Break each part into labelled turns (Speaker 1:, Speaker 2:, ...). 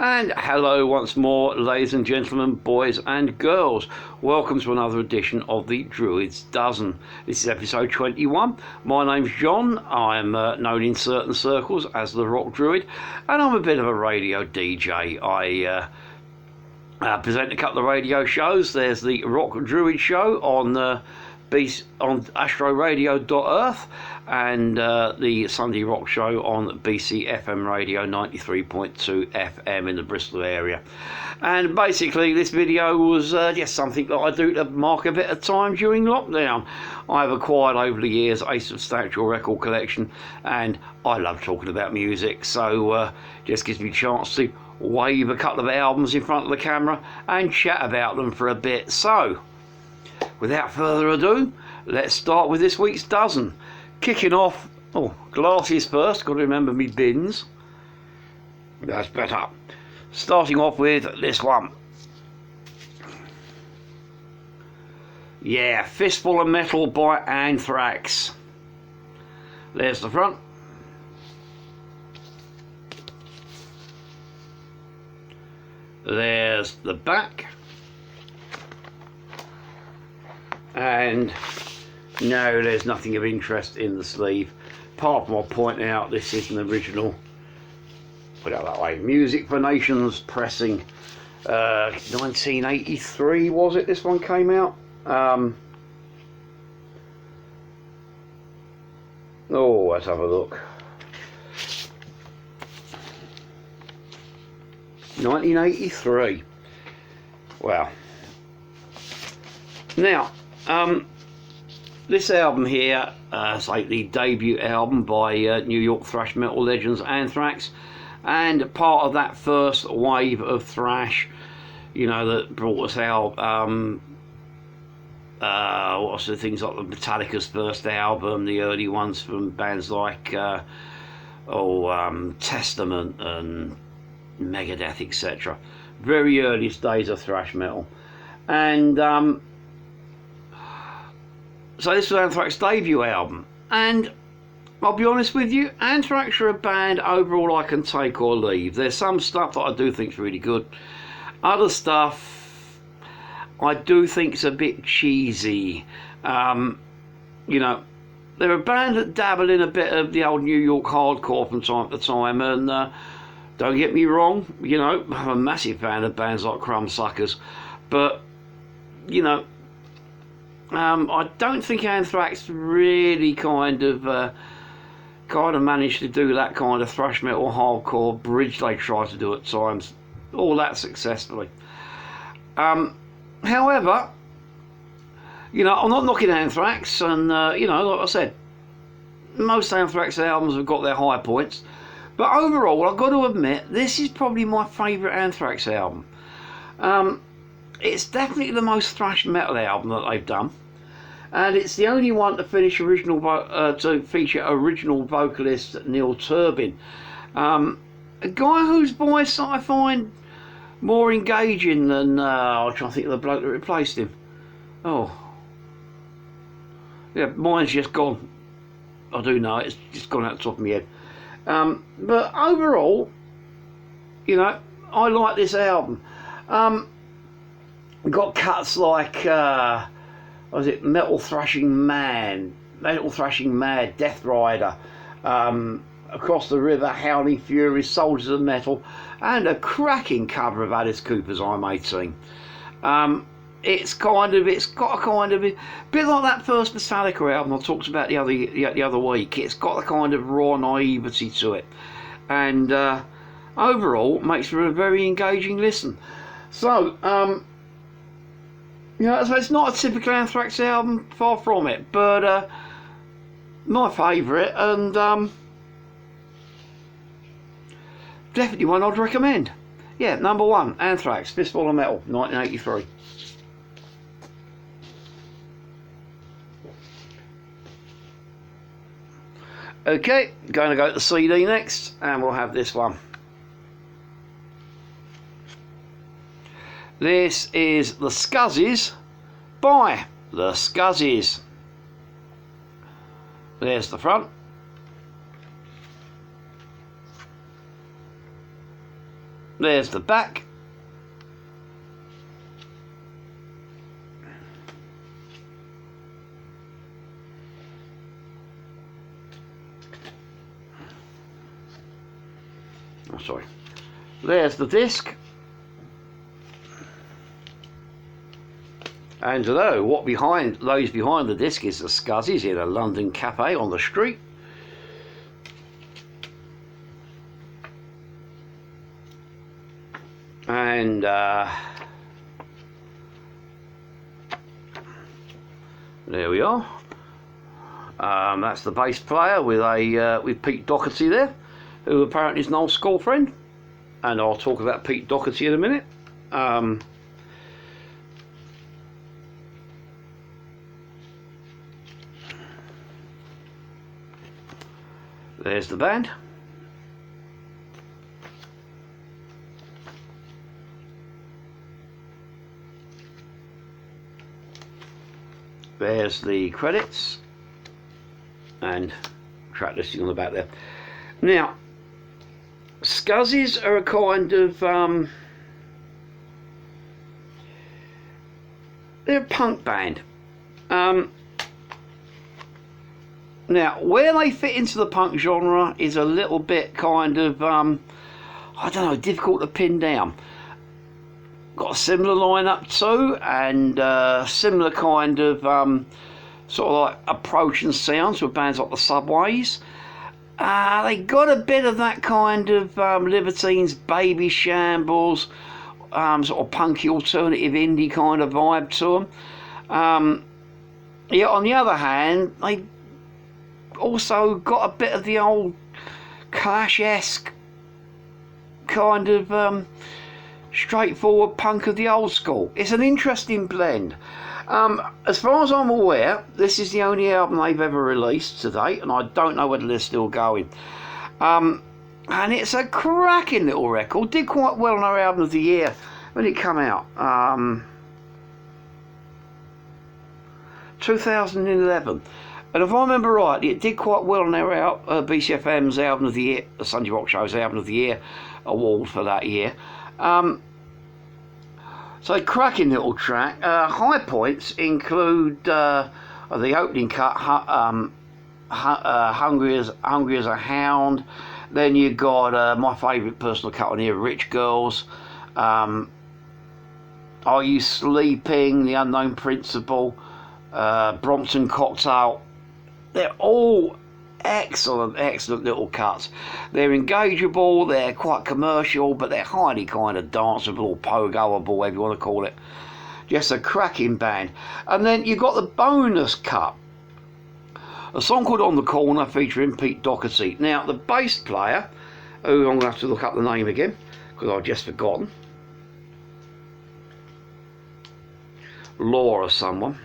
Speaker 1: And hello once more, ladies and gentlemen, boys and girls. Welcome to another edition of the Druids Dozen. This is episode 21. My name's John. I'm known in certain circles as the Rock Druid, and I'm a bit of a radio DJ. I present a couple of radio shows. There's the Rock Druid show on astroradio.earth and the Sunday Rock show on BC FM radio 93.2 FM in the Bristol area. And basically this video was just something that I do to mark a bit of time during lockdown. I've acquired over the years a substantial record collection and I love talking about music, so just gives me a chance to wave a couple of albums in front of the camera and chat about them for a bit. So without further ado, let's start with this week's dozen. Kicking off, glasses first, got to remember me bins. That's better. Starting off with this one. Yeah, Fistful of Metal by Anthrax. There's the front. There's the back. And no, there's nothing of interest in the sleeve, apart from I'll point out this is an original, put it that way, Music for Nations pressing. 1983 was it this one came out? Let's have a look. 1983. Wow. Now, this album here is like the debut album by New York thrash metal legends Anthrax, and part of that first wave of thrash, you know, that brought us out. What's the things like the Metallica's first album, the early ones from bands like Testament and Megadeth, etc. Very earliest days of thrash metal, and so this was Anthrax's debut album, and I'll be honest with you, Anthrax are a band overall I can take or leave. There's some stuff that I do think is really good. Other stuff I do think is a bit cheesy. You know, they're a band that dabble in a bit of the old New York hardcore from time to time, and don't get me wrong, you know, I'm a massive fan of bands like Crumbsuckers, but, you know, I don't think Anthrax really kind of managed to do that kind of thrash metal hardcore bridge they try to do at times, all that successfully. However, you know, I'm not knocking Anthrax, and you know, like I said, most Anthrax albums have got their high points, but overall I've got to admit this is probably my favourite Anthrax album. It's definitely the most thrash metal album that they've done, and it's the only one to feature original vocalist Neil Turbin, a guy whose voice I find more engaging than I'm trying to think of the bloke that replaced him. Mine's just gone. I do know it's just gone out the top of my head. But overall, you know, I like this album. Got cuts like Metal Thrashing Mad, Death Rider, Across the River, Howling Fury, Soldiers of Metal, and a cracking cover of Alice Cooper's I'm 18. It's got a kind of a bit like that first Metallica album I talked about the other week. It's got a kind of raw naivety to it, and overall makes for a very engaging listen. So, you know, so it's not a typical Anthrax album, far from it, but my favourite, and definitely one I'd recommend. Yeah, number one, Anthrax, Fistful of Metal, 1983. Okay, going to go to the CD next, and we'll have this one. This is the Scuzzies by the Scuzzies. There's the front. There's the back. Oh, sorry. There's the disc. And what lays behind the disc is the Scuzzies in a London cafe on the street. And there we are. That's the bass player with Pete Doherty there, who apparently is an old school friend. And I'll talk about Pete Doherty in a minute. There's the band. There's the credits and track listing on the back there. Now, Scuzzies are a kind of they're a punk band. Now, where they fit into the punk genre is a little bit kind of I don't know, difficult to pin down. Got a similar lineup too, and similar kind of sort of like approach and sounds with bands like the Subways. They got a bit of that kind of Libertines, Baby Shambles, sort of punky alternative indie kind of vibe to them. Yeah, on the other hand, they also got a bit of the old Clash-esque kind of straightforward punk of the old school. It's an interesting blend. As far as I'm aware, this is the only album they've ever released to date, and I don't know whether they're still going. And it's a cracking little record. Did quite well on our album of the year when it came out. 2011. And if I remember right, it did quite well on our BCFM's album of the year, the Sunday Rock Show's album of the year award for that year. So a cracking little track. High points include the opening cut, Hungry as a Hound. Then you got my favourite personal cut on here, Rich Girls. Are You Sleeping? The Unknown Principle. Brompton Cocktail. They're all excellent little cuts. They're engageable, they're quite commercial, but they're highly kind of danceable or pogoable, whatever you want to call it. Just a cracking band. And then you've got the bonus cut, a song called On the Corner featuring Pete Doherty. Now, the bass player, who I'm going to have to look up the name again because I've just forgotten, Laura someone.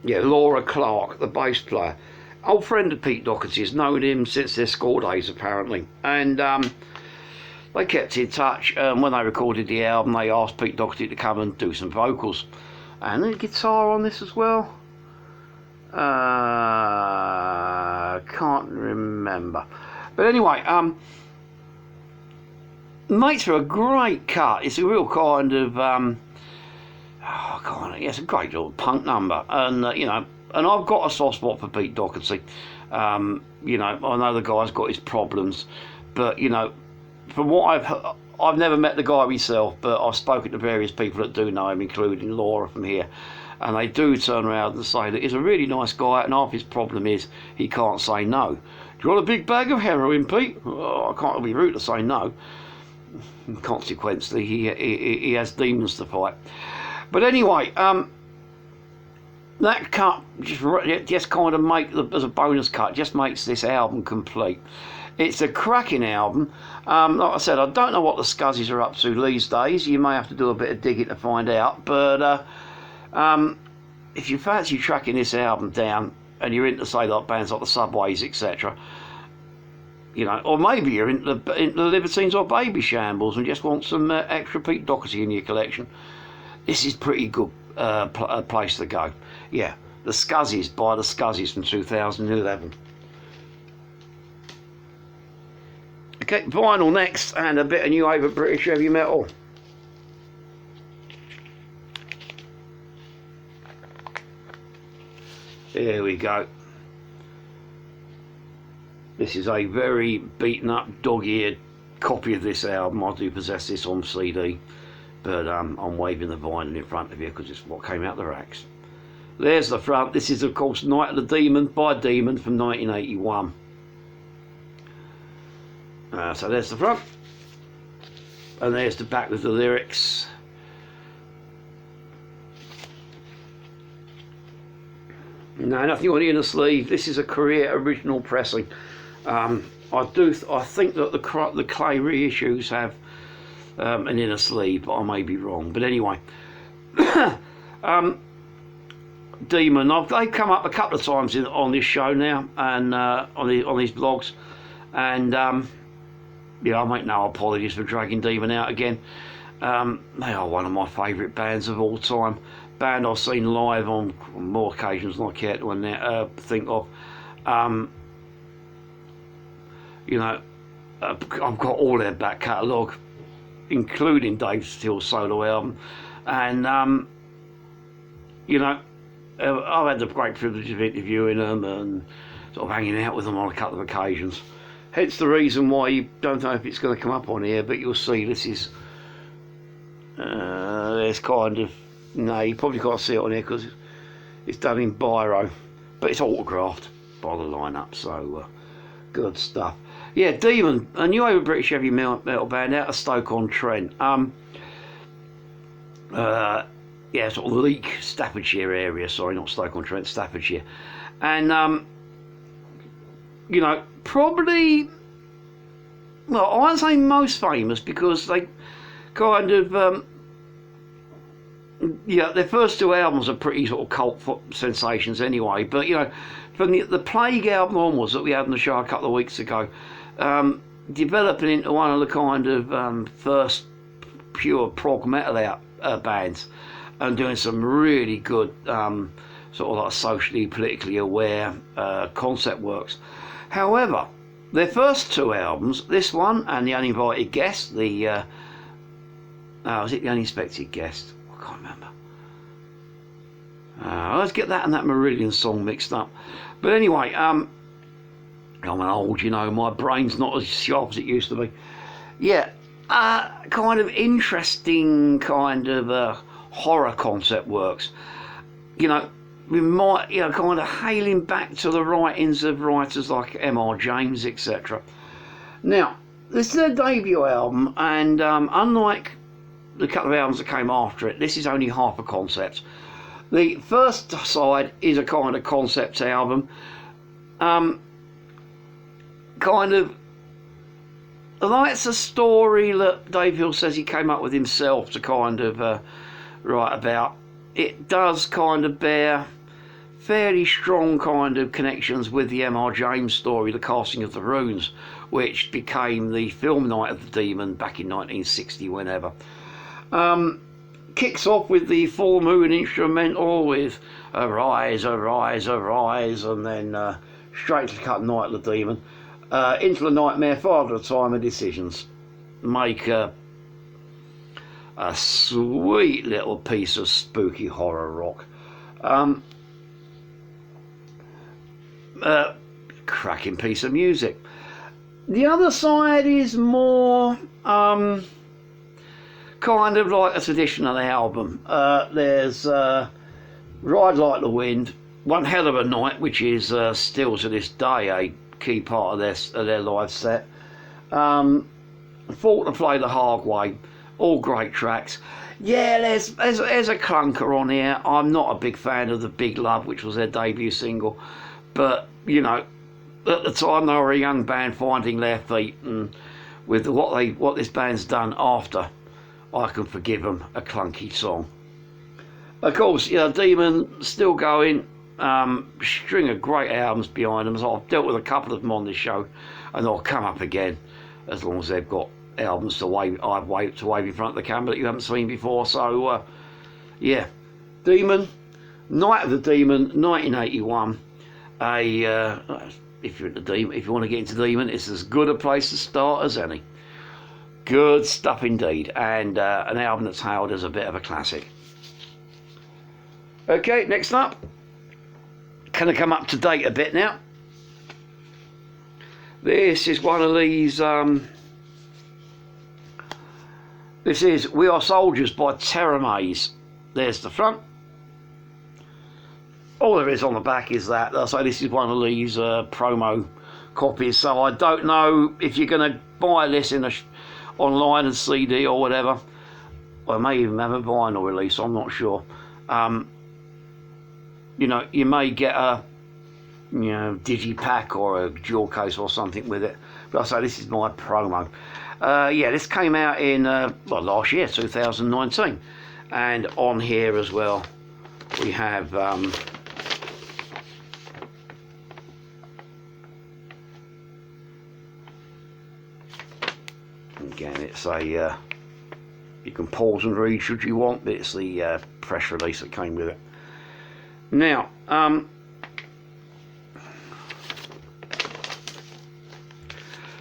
Speaker 1: Yeah, Laura Clark, the bass player. Old friend of Pete Doherty's, known him since their school days apparently. And they kept in touch. When they recorded the album, they asked Pete Doherty to come and do some vocals. And the guitar on this as well. Can't remember. But anyway, Mates are a great cut. It's a real kind of... oh God, yeah, it's a great little punk number, and you know, and I've got a soft spot for Pete Doherty. You know, I know the guy's got his problems, but you know, from what I've never met the guy myself, but I've spoken to various people that do know him, including Laura from here, and they do turn around and say that he's a really nice guy, and half his problem is he can't say no. Do you want a big bag of heroin, Pete? Oh, I can't be rude to say no. Consequently, he has demons to fight. But anyway, that cut just kind of as a bonus cut, just makes this album complete. It's a cracking album. Like I said, I don't know what the Scuzzies are up to these days. You may have to do a bit of digging to find out. But if you fancy tracking this album down and you're into, say, like bands like the Subways, etc., You know, or maybe you're into the Libertines or Baby Shambles and just want some extra Pete Doherty in your collection. This is pretty good place to go. Yeah, the Scuzzies by the Scuzzies from 2011. Okay, vinyl next, and a bit of new wave of British heavy metal. Here we go. This is a very beaten up, dog-eared copy of this album. I do possess this on CD, but I'm waving the vinyl in front of you because it's what came out the racks. There's the front. This is, of course, Night of the Demon by Demon from 1981. So there's the front, and there's the back with the lyrics. No, nothing on the inner sleeve. This is a Korea original pressing. I think that the Clay reissues have an inner sleeve, but I may be wrong. But anyway, Demon. They've come up a couple of times on this show now, and on these blogs, and yeah, I make no apologies for dragging Demon out again. They are one of my favourite bands of all time. Band I've seen live on more occasions than I care to think of. You know, I've got all their back catalogue, including Dave Steele's solo album, and you know, I've had the great privilege of interviewing them and sort of hanging out with them on a couple of occasions. Hence the reason why you don't know if it's going to come up on here, but you'll see this is there's kind of, no, you probably can't see it on here because it's done in biro, but it's autographed by the lineup, so good stuff. Yeah, Demon, a new wave of British heavy metal band out of Stoke-on-Trent. Yeah, sort of Leek, Staffordshire area. Sorry, not Stoke-on-Trent, Staffordshire. And you know, probably, well, I won't say most famous because they kind of yeah, their first two albums are pretty sort of cult sensations anyway, but you know, from the Plague album onwards that we had on the show a couple of weeks ago, developing into one of the kind of first pure prog metal bands, and doing some really good sort of like socially, politically aware concept works. However, their first two albums, this one and The Uninvited Guest, was it The Unexpected Guest? I can't remember. Let's get that and that Marillion song mixed up. But anyway, I'm old, you know, my brain's not as sharp as it used to be. Yeah, kind of interesting kind of horror concept works. You know, we might, you know, kind of hailing back to the writings of writers like M.R. James, etc. Now, this is their debut album, and unlike the couple of albums that came after it, this is only half a concept. The first side is a kind of concept album, kind of, although it's a story that Dave Hill says he came up with himself to kind of write about, it does kind of bear fairly strong kind of connections with the M.R. James story, The Casting of the Runes, which became the film Night of the Demon back in 1960, whenever. Kicks off with the full moon instrumental with Arise, Arise, Arise, and then straight to cut Night of the Demon. Into the Nightmare, Father of Time and Decisions. Make a sweet little piece of spooky horror rock. Cracking piece of music. The other side is more kind of like a traditional album. There's Ride Like the Wind, One Hell of a Night, which is still to this day a key part of their live set. Fought to Play the Hard Way, all great tracks. Yeah, there's a clunker on here. I'm not a big fan of The Big Love, which was their debut single, but you know, at the time they were a young band finding their feet, and with what this band's done after, I can forgive them a clunky song. Of course, you know, Demon still going, String of great albums behind them. So I've dealt with a couple of them on this show, and they'll come up again as long as they've got albums to wave in front of the camera that you haven't seen before. So yeah, Demon, Night of the Demon, 1981. If you're into Demon, if you want to get into Demon, it's as good a place to start as any. Good stuff indeed, and an album that's hailed as a bit of a classic. Okay, next up, kind of come up to date a bit now. This is one of these. This is We Are Soldiers by Teramaze. There's the front. All there is on the back is that. So this is one of these promo copies. So I don't know if you're going to buy this in online and CD or whatever. I may even have a vinyl release. I'm not sure. You know, you may get a digipack or a jewel case or something with it. But I say this is my promo. Yeah, this came out in last year, 2019, and on here as well we have again, it's a you can pause and read should you want, but it's the press release that came with it. Now,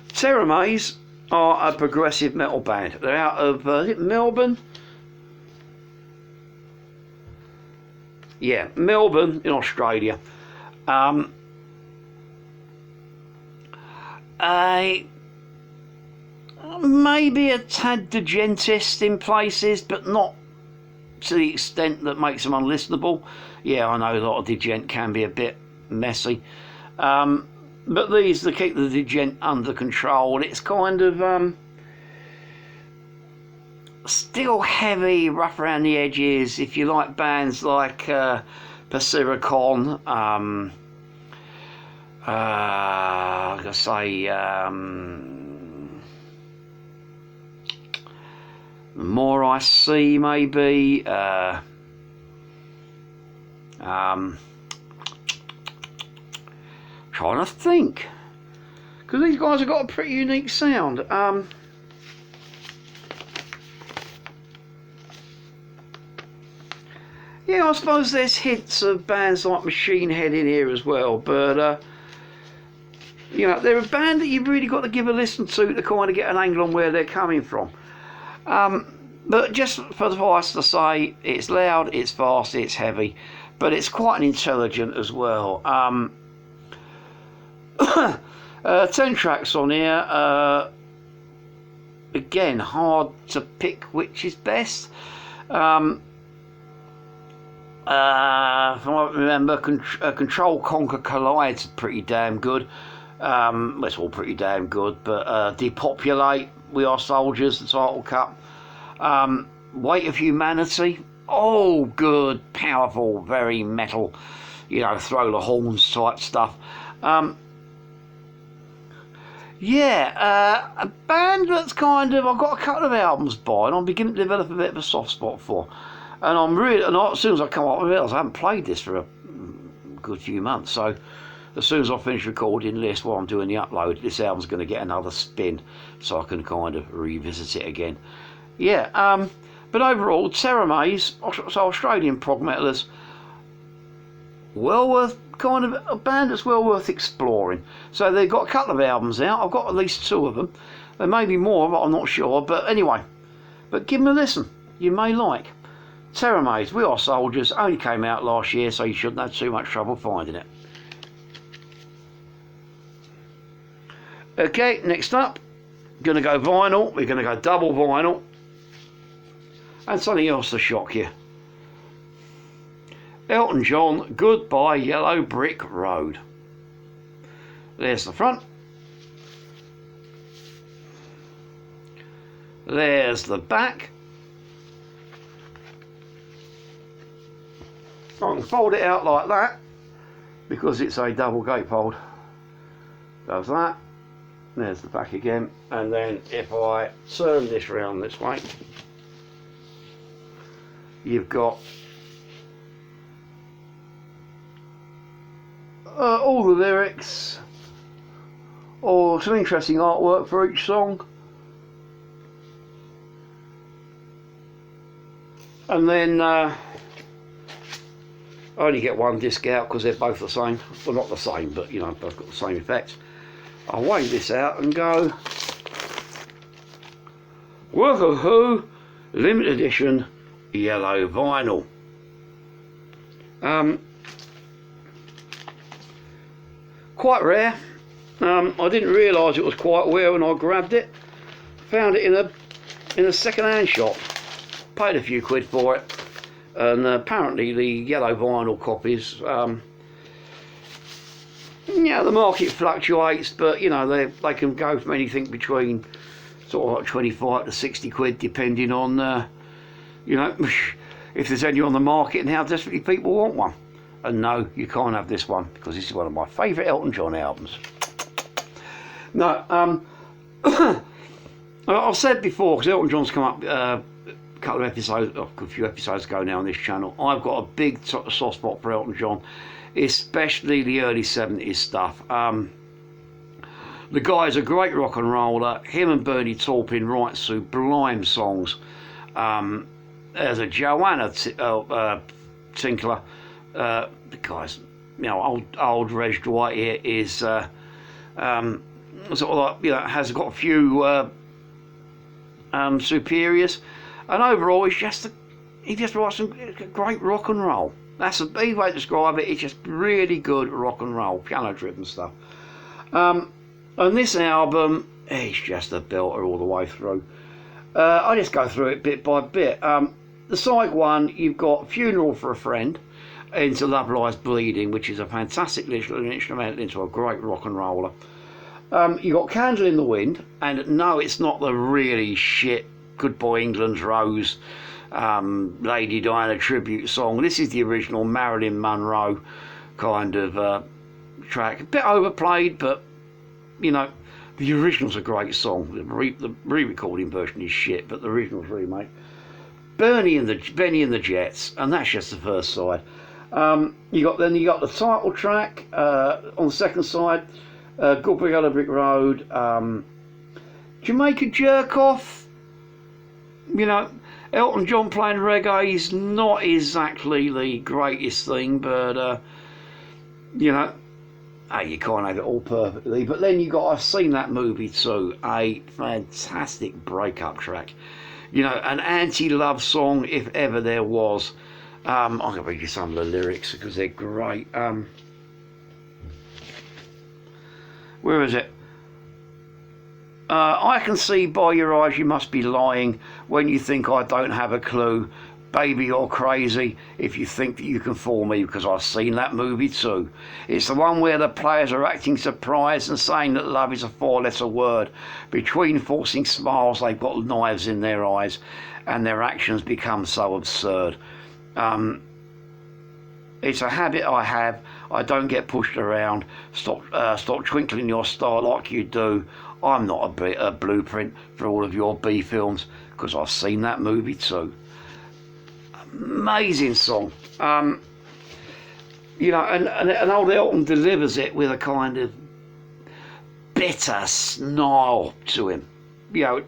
Speaker 1: Teramaze are a progressive metal band. They're out of is it Melbourne? Yeah, Melbourne in Australia. Maybe a tad degentist in places, but not to the extent that makes them unlistenable. Yeah, I know a lot of degent can be a bit messy, but these, to keep the degent under control, it's kind of still heavy, rough around the edges. If you like bands like Persiricon, like I say, More I See, maybe. Trying to think, because these guys have got a pretty unique sound. Yeah, I suppose there's hints of bands like Machine Head in here as well, but you know, they're a band that you've really got to give a listen to kind of get an angle on where they're coming from. But just for the voice to say, it's loud, it's fast, it's heavy, but it's quite intelligent as well. 10 tracks on here. Again, hard to pick which is best. From what I remember, Control, Conquer, Collide's pretty damn good. It's all pretty damn good, but Depopulate, We Are Soldiers, the title cut. Weight of Humanity, oh good, powerful, very metal, you know, throw the horns type stuff. Yeah, a band that's kind of, I've got a couple of albums by and I'm beginning to develop a bit of a soft spot for, and I'm really, and as soon as I come up with it, I haven't played this for a good few months, so as soon as I finish recording this while I'm doing the upload, this album's going to get another spin so I can kind of revisit it again. Yeah, but overall, Teramaze, so Australian prog metalers, well worth, kind of a band that's well worth exploring. So they've got a couple of albums out. I've got at least 2 of them. There may be more, but I'm not sure. But anyway, but give them a listen. You may like. Teramaze, We Are Soldiers, only came out last year, so you shouldn't have too much trouble finding it. Okay, next up, going to go vinyl. We're going to go double vinyl. And something else to shock you. Elton John, Goodbye Yellow Brick Road. There's the front. There's the back. I can fold it out like that because it's a double gatefold. Does that. There's the back again. And then if I turn this round this way, you've got all the lyrics, or some interesting artwork for each song. And then I only get one disc out because they're both the same. Well, not the same, but you know, both got the same effects. I'll weigh this out and go, woohoo, limited edition yellow vinyl. Quite rare. I didn't realise it was quite rare when I grabbed it. Found it in a second-hand shop. Paid a few quid for it, and apparently the yellow vinyl copies, yeah, the market fluctuates, but you know, they can go from anything between sort of like 25 to 60 quid, depending on you know, if there's any on the market and how desperately people want one. And no, you can't have this one because this is one of my favourite Elton John albums. No, I've said before, because Elton John's come up a couple of episodes, a few episodes ago now on this channel, I've got a big soft spot for Elton John, especially the early 70s stuff. The guy's a great rock and roller. Him and Bernie Taupin write sublime songs. There's a Joanna Tinkler. The guy's, you know, old Reg Dwight here is sort of like, you know, has got a few superiors, and overall he just writes some great rock and roll. That's the way to describe it. It's just really good rock and roll, piano driven stuff. And this album, it's just a belter all the way through. I just go through it bit by bit. The side one, you've got Funeral for a Friend into Love Lies Bleeding, which is a fantastic little instrumental into a great rock and roller. You got Candle in the Wind, and no, it's not the really shit Goodbye England's Rose Lady Diana tribute song. This is the original Marilyn Monroe kind of track. A bit overplayed, but you know, the original's a great song. The re-recording version is shit, but the original's remake. Benny and the Jets, and that's just the first side. You got the title track on the second side. Good Big Yellow Brick Road. Jamaica Jerk Off. You know, Elton John playing reggae is not exactly the greatest thing, but you know, you can't have it all perfectly. But then you got I've Seen That Movie Too, a fantastic breakup track. You know, an anti-love song if ever there was. I'm going to read you some of the lyrics because they're great. Where is it? I can see by your eyes you must be lying when you think I don't have a clue. Baby, you're crazy if you think that you can fool me, because I've seen that movie too. It's the one where the players are acting surprised and saying that love is a four-letter word. Between forcing smiles, they've got knives in their eyes, and their actions become so absurd. It's a habit I have. I don't get pushed around. Stop twinkling your star like you do. I'm not a blueprint for all of your B films, because I've seen that movie too. Amazing song. You know, and old Elton delivers it with a kind of bitter snarl to him. You know,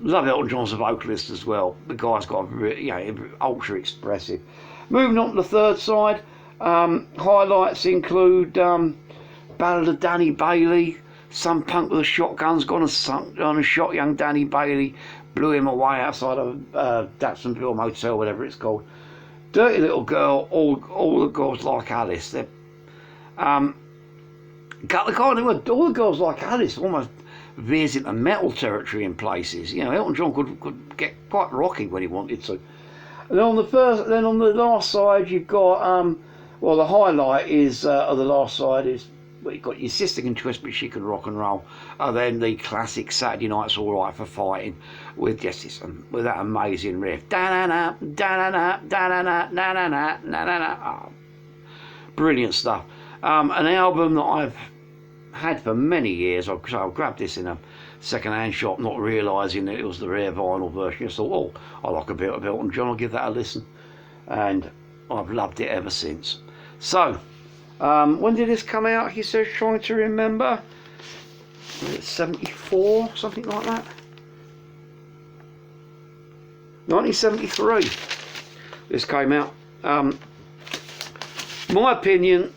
Speaker 1: love Elton John's a vocalist as well. The guy's got, you know, ultra expressive. Moving on to the third side, highlights include Ballad of Danny Bailey. Some punk with a shotgun's gone and shot young Danny Bailey, blew him away outside of Datsonville Motel, whatever it's called. Dirty Little Girl, all the girls like Alice. They're, got the kind of all the girls like Alice almost veers into metal territory in places. You know, Elton John could get quite rocky when he wanted to. And on the last side you've got well, the highlight is of the last side is, well, you've got Your Sister Can Twist But She Can Rock and Roll, and then the classic Saturday Night's All Right for Fighting with just this, with that amazing riff. Da-na-na, da-na-na, da-na-na, da-na-na, da-na-na. Oh, brilliant stuff. An album that I've had for many years. I grabbed this in a second-hand shop, not realising that it was the rare vinyl version. I thought, oh, I like a bit of Elton John, I'll give that a listen. And I've loved it ever since. So, When did this come out? He says, trying to remember. 74, something like that. 1973. This came out. My opinion,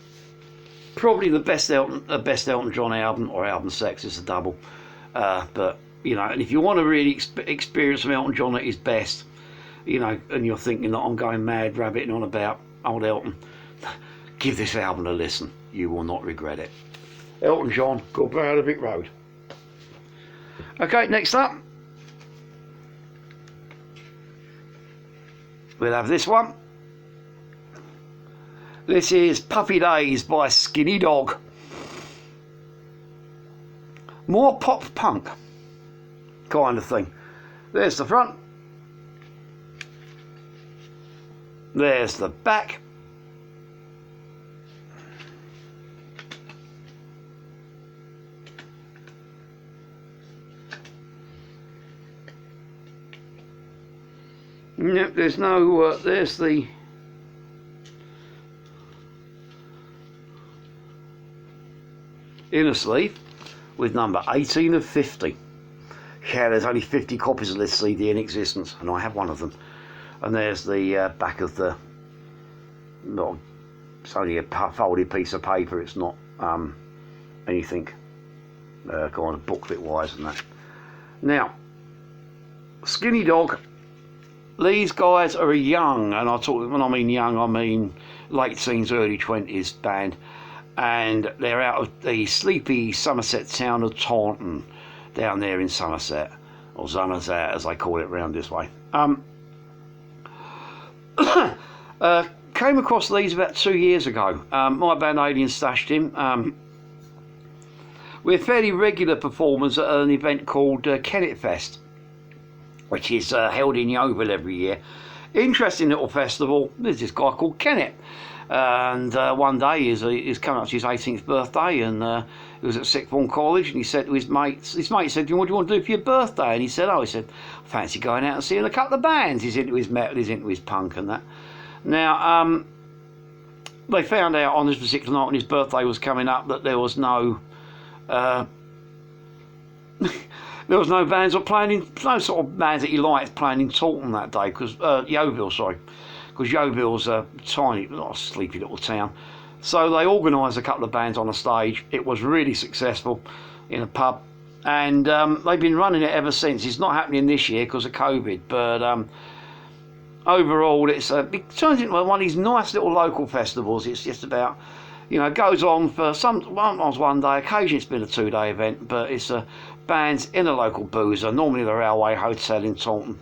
Speaker 1: probably the best Elton John album, or album sex. It's a double. But you know, and if you want to really experience some Elton John at his best, you know, and you're thinking that I'm going mad rabbiting on about old Elton, give this album a listen. You will not regret it. Elton John, Goodbye on a Vic Road. Okay, next up, we'll have this one. This is Puppy Days by Skinny Dog. More pop punk kind of thing. There's the front. There's the back. Nope, there's no, there's the inner sleeve with number 18 of 50. Yeah, there's only 50 copies of this CD in existence, and I have one of them. And there's the back of the, not, it's only a folded piece of paper, it's not anything kind of booklet wise and that. Now, Skinny Dog, these guys are a young, and when I mean young, I mean late teens, early 20s band, and they're out of the sleepy Somerset town of Taunton, down there in Somerset, or Somerset as they call it round this way. Came across these about 2 years ago. My band Alien stashed him. We're fairly regular performers at an event called Kennet Fest, which is held in Yeovil every year. Interesting little festival. There's this guy called Kennet, and one day he's coming up to his 18th birthday, and he was at sixth form college, and he said to his mates, what do you want to do for your birthday? And he said, I fancy going out and seeing a couple of bands. He's into his metal, he's into his punk and that. Now, they found out on this particular night when his birthday was coming up that there was no there was no bands or playing in, no sort of bands that he liked playing in Taunton that day, because Yeovil, sorry, because Yeovil's a tiny, not a sleepy little town. So they organised a couple of bands on a stage. It was really successful in a pub, and they've been running it ever since. It's not happening this year because of COVID, but overall it turns into one of these nice little local festivals. It's just about, you know, it goes on for sometimes one day, occasionally it's been a 2-day event, but it's bands in a local boozer, normally the Railway Hotel in Taunton,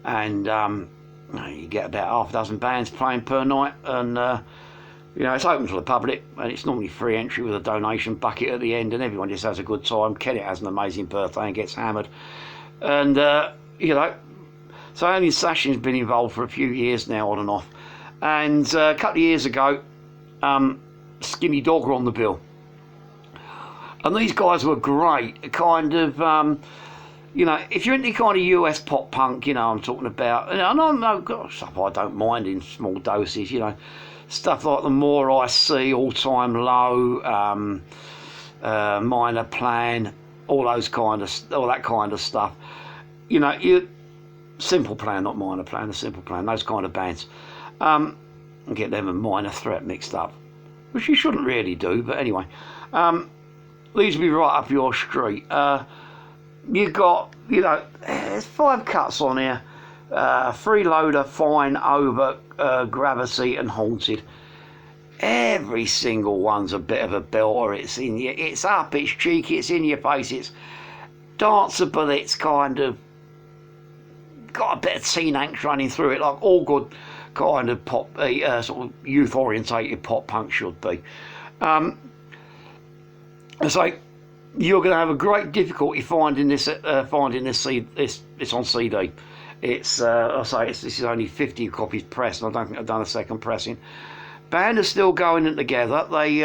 Speaker 1: and you get about half a dozen bands playing per night, and you know, it's open to the public, and it's normally free entry with a donation bucket at the end, and everyone just has a good time. Kennet has an amazing birthday and gets hammered, and you know, so Alien Sashing's been involved for a few years now, on and off, and a couple of years ago, Skinny Dog were on the bill, and these guys were great, kind of, you know, if you're into kind of US pop punk, you know I'm talking about, and I know stuff I don't mind in small doses, you know, stuff like The More I See, All Time Low, Minor Plan, all that kind of stuff, you know, Simple Plan, not Minor Plan, the Simple Plan, those kind of bands. Get them and Minor Threat mixed up, which you shouldn't really do, but anyway, these will be right up your street. You've got, you know, there's 5 cuts on here. Freeloader, Fine, Over, Gravity and Haunted. Every single one's a bit of a belter. It's in you, it's up, it's cheeky, it's in your face, it's danceable, it's kind of got a bit of teen angst running through it, like all good kind of pop, sort of youth orientated pop punk should be. So you're going to have a great difficulty finding this. It's on CD. It's this is only 50 copies pressed, and I don't think I've done a second pressing. Band are still going in together. They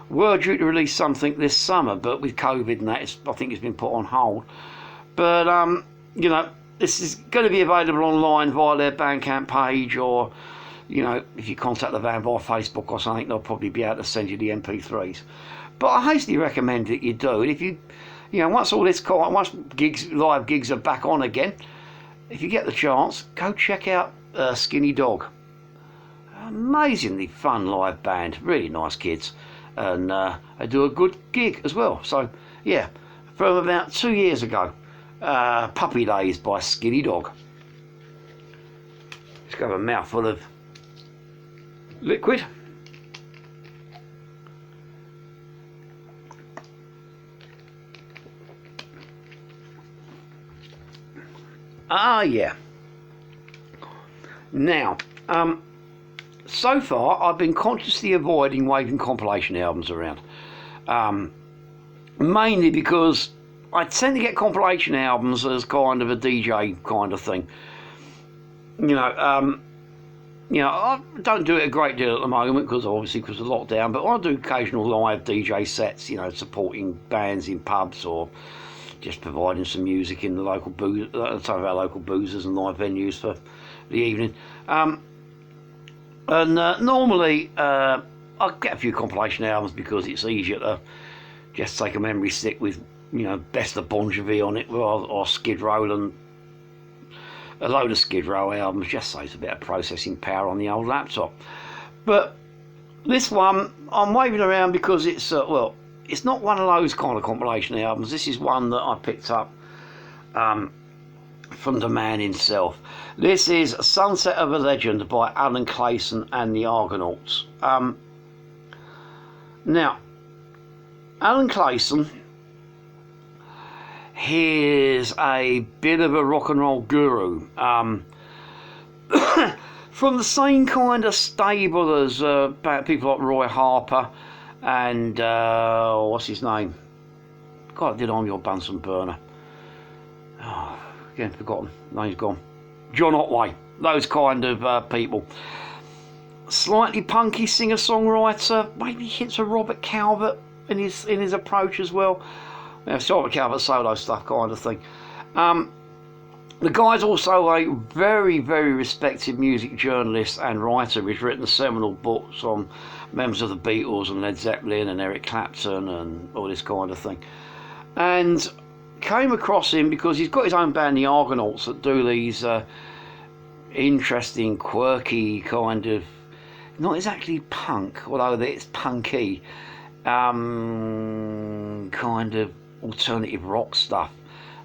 Speaker 1: were due to release something this summer, but with COVID and that, I think it's been put on hold. But you know, this is going to be available online via their Bandcamp page, or you know, if you contact the band via Facebook or something, they'll probably be able to send you the MP3s. But I hastily recommend that you do. And if you know, once all this, once live gigs are back on again, if you get the chance, go check out Skinny Dog. Amazingly fun live band, really nice kids, and they do a good gig as well. So yeah, from about 2 years ago, Puppy Days by Skinny Dog. Just got a mouthful of liquid. Ah yeah. Now, so far I've been consciously avoiding waving compilation albums around, mainly because I tend to get compilation albums as kind of a DJ kind of thing. You know, I don't do it a great deal at the moment because of the lockdown, but I do occasional live DJ sets, you know, supporting bands in pubs or just providing some music in the local some of our local boozers and live venues for the evening. Normally I get a few compilation albums because it's easier to just take a memory stick with, you know, Best of Bon Jovi on it, or Skid Row, and a load of Skid Row albums, just saves a bit of processing power on the old laptop. But this one I'm waving around because it's well, it's not one of those kind of compilation albums. This is one that I picked up from the man himself. This is Sunset of a Legend by Alan Clayson and the Arganauts. Now, Alan Clayson, he's a bit of a rock and roll guru. From the same kind of stable as people like Roy Harper and what's his name? God, did I'm your Bunsen burner. Oh, again, forgotten. Name's gone. John Otway. Those kind of people. Slightly punky singer-songwriter. Maybe hints of Robert Calvert in his approach as well. Yeah, Robert Calvert solo stuff kind of thing. The guy's also a very, very respected music journalist and writer. He's written seminal books on members of the Beatles and Led Zeppelin and Eric Clapton and all this kind of thing. And came across him because he's got his own band, the Arganauts, that do these interesting, quirky kind of, not exactly punk, although it's punky, kind of alternative rock stuff.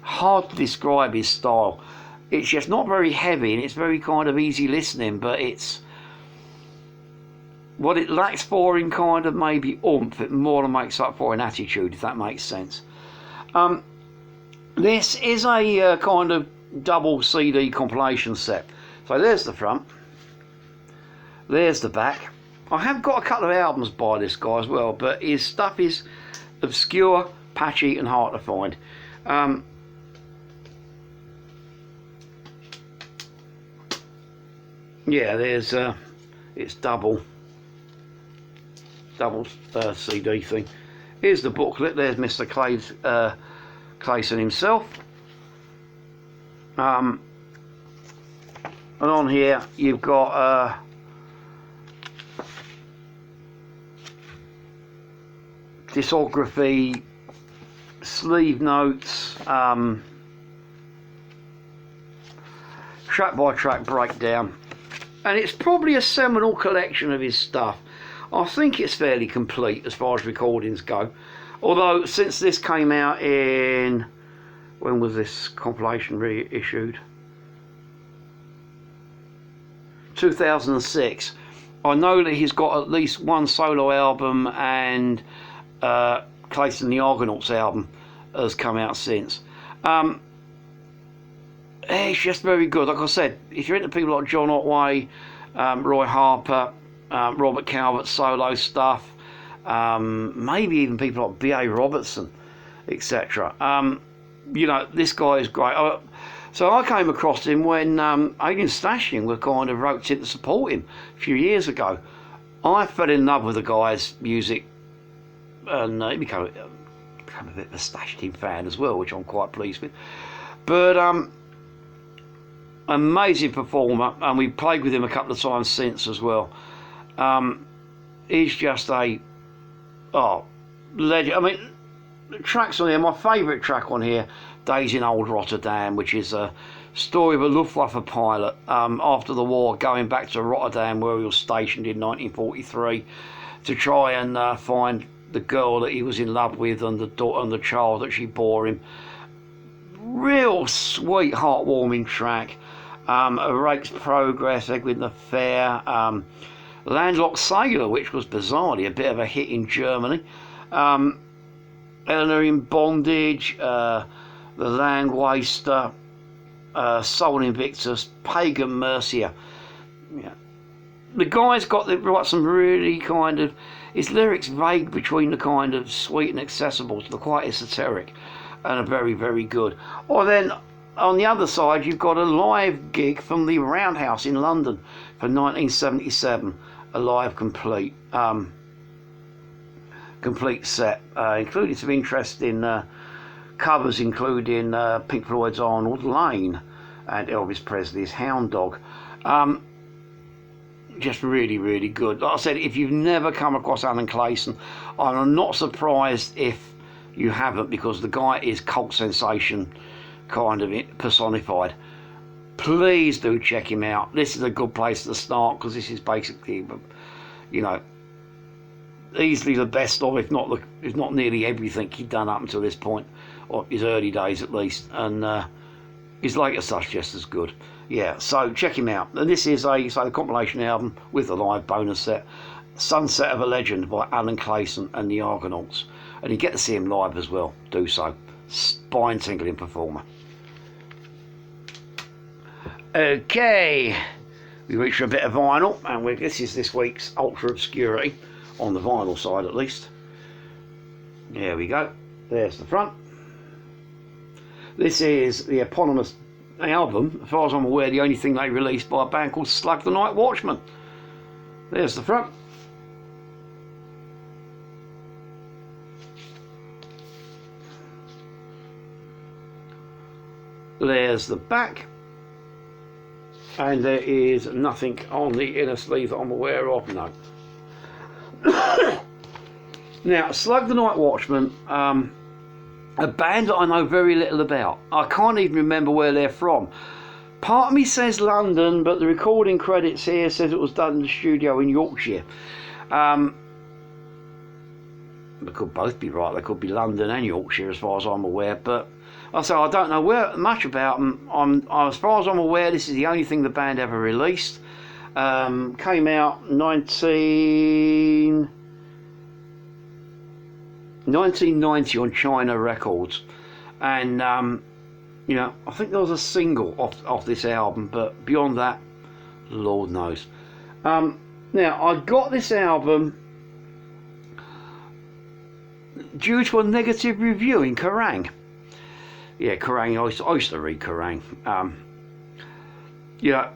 Speaker 1: Hard to describe his style. It's just not very heavy and it's very kind of easy listening, but it's what it lacks for in kind of maybe oomph, it more than makes up for in attitude, if that makes sense. This is a kind of double CD compilation set. So there's the front, there's the back. I have got a couple of albums by this guy as well, but his stuff is obscure, patchy and hard to find. Yeah, there's it's double CD thing. Here's the booklet. There's Mr. Clayson himself. And on here you've got discography, sleeve notes, track by track breakdown, and it's probably a seminal collection of his stuff. I think it's fairly complete as far as recordings go, although since this came out in, when was this compilation reissued? 2006. I know that he's got at least one solo album, and Clayson the Argonauts album has come out since. It's just very good. Like I said, if you're into people like John Otway, Roy Harper, Robert Calvert solo stuff, maybe even people like B.A. Robertson, etc. You know, this guy is great. So I came across him when Alien Stashing were kind of roped in to support him a few years ago. I fell in love with the guy's music, and he became a bit of a Stash Team fan as well, which I'm quite pleased with. But amazing performer, and we've played with him a couple of times since as well. He's just a legend. I mean, the tracks on here, my favourite track on here, Days in Old Rotterdam, which is a story of a Luftwaffe pilot after the war going back to Rotterdam, where he was stationed in 1943, to try and find the girl that he was in love with and the daughter and the child that she bore him. Real sweet, heartwarming track. A Rake's Progress, Edwin the Fair, Landlocked Sailor, which was bizarrely a bit of a hit in Germany, Eleanor in Bondage, The Land Waster, Soul Invictus, Pagan Mercia. Yeah. The guy's got some really kind of, his lyrics vague between the kind of sweet and accessible to the quite esoteric, and are very, very good. Or then on the other side, you've got a live gig from the Roundhouse in London for 1977, a live complete set, including some interesting covers, including Pink Floyd's Arnold Lane and Elvis Presley's Hound Dog. Just really, really good. Like I said, if you've never come across Alan Clayson, I'm not surprised if you haven't, because the guy is cult sensation kind of personified. Please do check him out. This is a good place to start, because this is basically, you know, easily the best of, if not nearly everything he'd done up until this point, or his early days at least, and his later stuff's just as good. Yeah, so check him out. And this is a compilation album with a live bonus set, Sunset of a Legend by Alan Clayson and the Arganauts, and you get to see him live as well. Do so. Spine tingling performer. Okay, we reached a bit of vinyl, and this is this week's Ultra Obscurity, on the vinyl side at least. There we go. There's the front. This is the eponymous album, as far as I'm aware, the only thing they released by a band called Slug the Nightwatchman. There's the front. There's the back. And there is nothing on the inner sleeve that I'm aware of, no. Now, Slug the Nightwatchman, a band that I know very little about. I can't even remember where they're from. Part of me says London, but the recording credits here says it was done in the studio in Yorkshire. They could both be right. They could be London and Yorkshire, as far as I'm aware. But I don't know much about them. As far as I'm aware, this is the only thing the band ever released. Came out 1990 on China Records, and you know, I think there was a single off this album, but beyond that, Lord knows. Now, I got this album due to a negative review in Kerrang. Yeah, Kerrang. I used to read Kerrang. You know,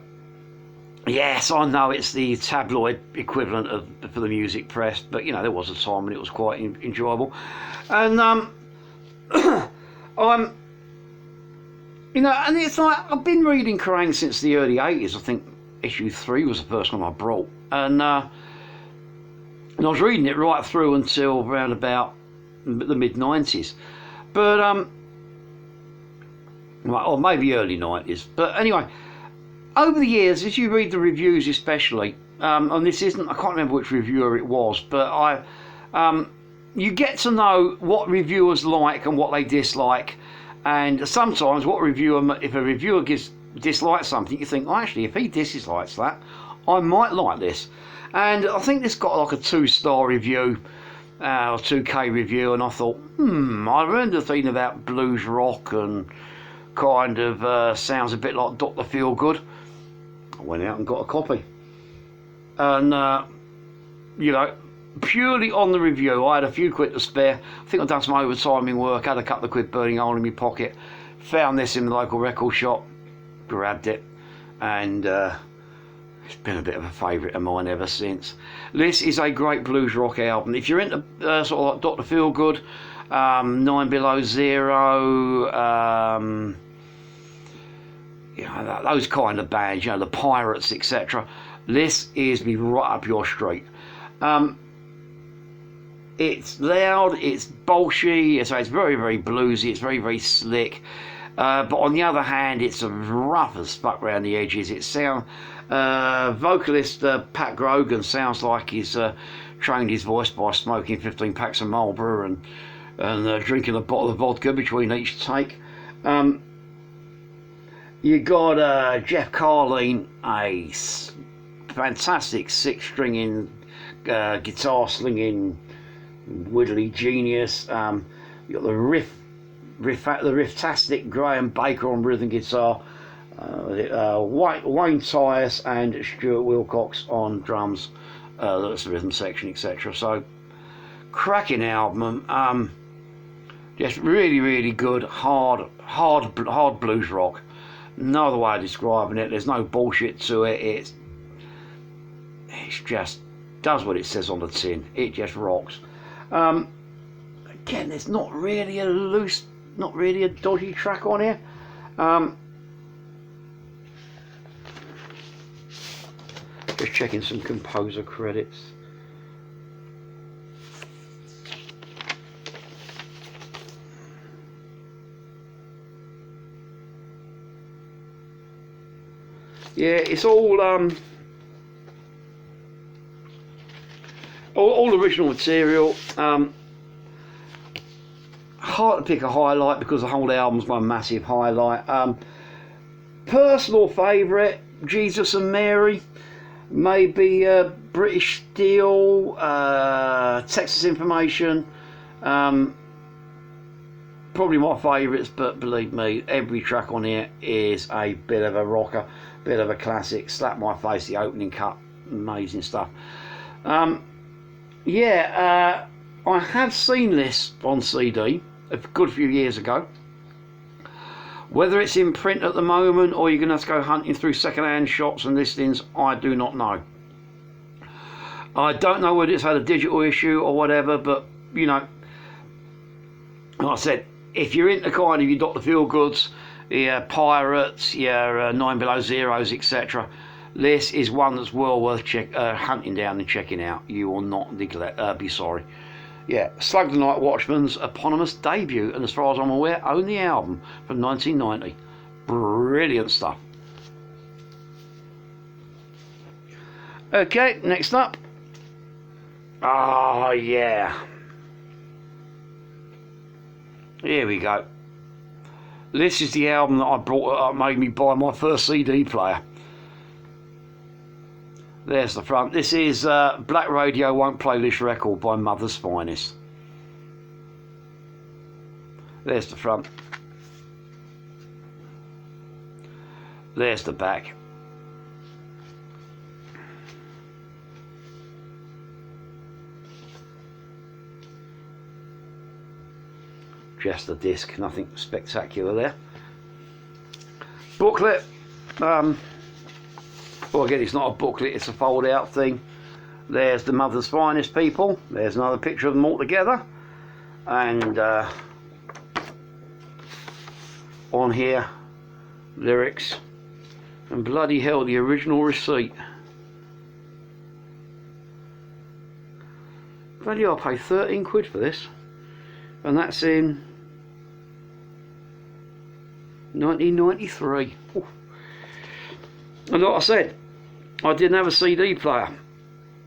Speaker 1: yes, I know it's the tabloid equivalent for the music press, but you know, there was a time when it was quite enjoyable. And you know, and it's like, I've been reading Kerrang since the early 80s. I think issue 3 was the first one I brought, and I was reading it right through until around about the mid 90s, but or maybe early 90s. But anyway, over the years, as you read the reviews especially, and this isn't, I can't remember which reviewer it was, but you get to know what reviewers like and what they dislike, and sometimes if a reviewer dislikes something, you think, well, actually, if he dislikes that, I might like this. And I think this got like a 2-star review, or 2K review, and I thought, I remember thinking about blues rock and kind of sounds a bit like Dr. Feelgood. I went out and got a copy, and you know, purely on the review, I had a few quid to spare. I think I'd done some overtime in work, had a couple of quid burning a hole in my pocket, found this in the local record shop, grabbed it, and it's been a bit of a favourite of mine ever since. This is a great blues rock album. If you're into sort of like Dr. Feelgood, 9 Below Zero, you know, those kind of bands, you know, the Pirates, etc. This is me right up your street. It's loud, it's bolshy, so it's very, very bluesy, it's very, very slick. But on the other hand, it's rough as fuck around the edges. It sounds, vocalist Pat Grogan sounds like he's trained his voice by smoking 15 packs of Marlboro and drinking a bottle of vodka between each take. You got Jeff Carlin, a fantastic six-stringing guitar slinging widdly genius. You got the rifftastic Graham Baker on rhythm guitar, Wayne Tyus and Stuart Wilcox on drums. That's the rhythm section, etc. So cracking album. Just really, really good, hard blues rock. No other way of describing it. There's no bullshit to it. It's just does what it says on the tin. It just rocks. Again, there's not really a dodgy track on here. Just checking some composer credits. Yeah, it's all original material. Hard to pick a highlight because the whole album's one massive highlight. Personal favourite, Jesus and Mary, maybe British Steel, Texas Information. Probably my favourites, but believe me, every track on here is a bit of a rocker, bit of a classic. Slap My Face, the opening cut, amazing stuff. Yeah, I have seen this on CD a good few years ago. Whether it's in print at the moment or you're going to have to go hunting through second-hand shops and listings, I do not know. I don't know whether it's had a digital issue or whatever, but, you know, like I said, if you're into kind of your Dr. Feelgoods, your Pirates, your 9 Below Zeros, etc., this is one that's well worth hunting down and checking out. You will not be sorry. Yeah, Slug the Nightwatchman's eponymous debut, and as far as I'm aware, only album from 1990. Brilliant stuff. Okay, next up. Oh, yeah. Here we go. This is the album that I brought up, made me buy my first CD player. There's the front. This is Black Radio Won't Play This Record by Mother's Finest. There's the front. There's the back. Just a disc, nothing spectacular there. Booklet. Well, again, it's not a booklet, it's a fold out thing. There's the Mother's Finest people. There's another picture of them all together. And on here, lyrics. And bloody hell, the original receipt. Bloody hell, I paid 13 quid for this. And that's in 1993. Ooh. And like I said, I didn't have a CD player